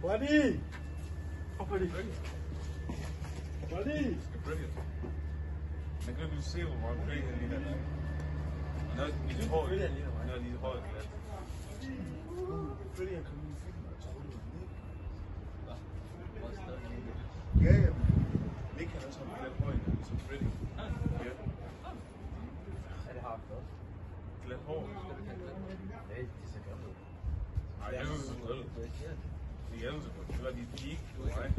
Wadi. Apa di? Wadi. Brilliant. They're going to do seal while creating it. I know he's hard. I know he's hard. Brilliant. Yeah. Nick had some clear point. It's brilliant. Yeah. Clear point. I know it's good. Die hebben ze goed. Je laat die piek, right?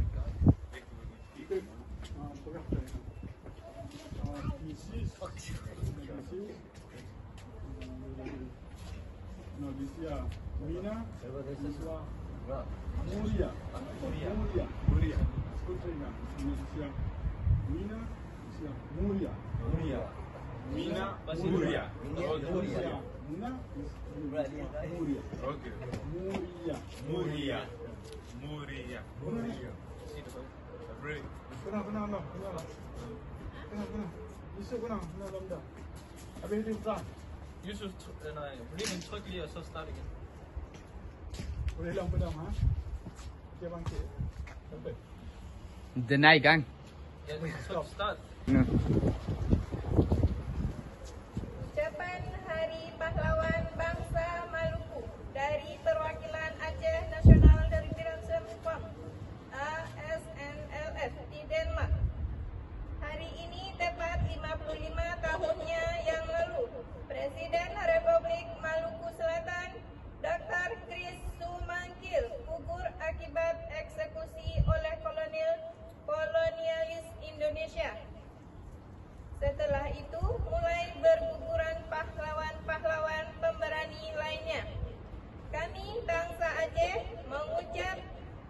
No, this year, Mina, Muria. Mina, Muria. Mina, Muria. Muria. Mina, Muria. Okay. Muria. Muria. Really? Kenal. Yusuf kenal lambda. Habis itu Fran. Yusuf, nej, bring tryk lige og så start igen. Boleh lang pedang ha. Okey bangkit. Sampai. Den er i gang. Ja, tryk start. Nu. Ucapan Hari Pahlawan Bangsa Maluku dari Perwakilan Aceh National Liberation Front ASNLF di Denmark. Hari ini tepat 55 tahunnya yang lalu, Presiden Republik Maluku Selatan Dr. Chris Sumangkil gugur akibat eksekusi oleh kolonialis Indonesia. Setelah itu mulai berguguran pahlawan-pahlawan pemberani lainnya. Kami bangsa Aceh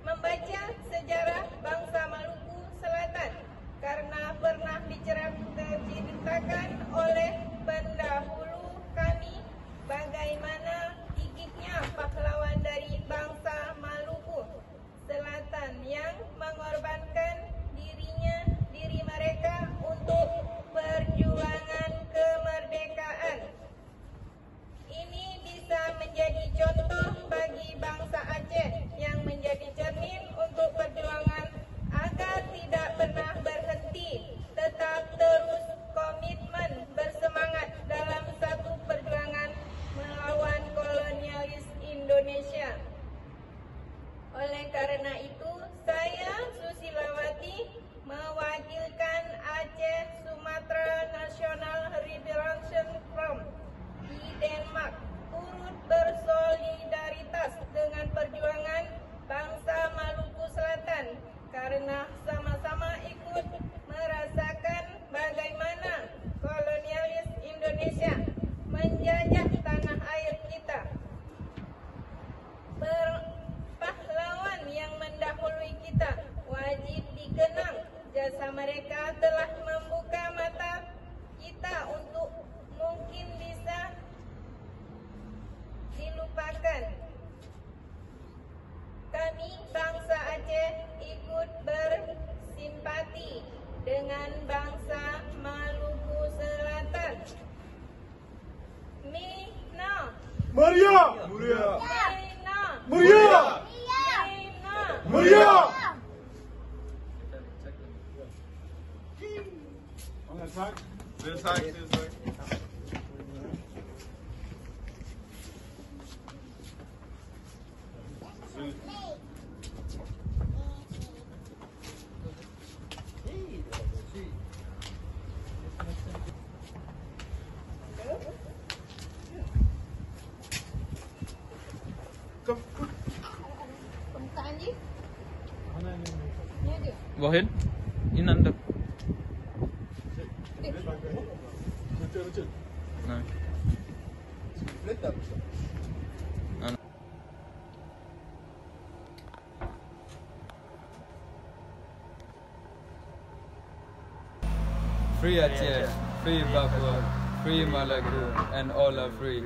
membaca sejarah bangsa Maluku Selatan karena pernah diceritakan oleh pendahulu kami bagaimana gigihnya pahlawan dari bangsa Maluku Selatan yang mengorbankan diri mereka untuk perjuangan kemerdekaan. Ini bisa menjadi contoh bagi bangsa Aceh yang menjadi cermin untuk perjuangan agar tidak pernah berhenti, tetap terus komitmen bersemangat dalam satu perjuangan melawan kolonialis Indonesia. Oleh karena itu, saya Susilawati mewakilkan Aceh Sumatera National Liberation Front di Denmark turut bersolidaritas dengan perjuangan bangsa Maluku Selatan karena sama-sama ikut merasakan bagaimana kolonialis Indonesia menjajah tanah air kita. Pahlawan yang mendahului kita wajib dikenang. Jasa mereka telah membuka mata kita untuk mungkin bisa dilupakan. Kami bangsa Aceh ikut bersimpati dengan bangsa Maluku Selatan. Mina. Muria. Mina. Muria. Mina. Muria. On attack. This side. Pembukaan je. Mana ni? Ni ada. Hvorhen? Inden der. Betul. Nej. Free Aceh, free Papua, free Maluku, and all are free.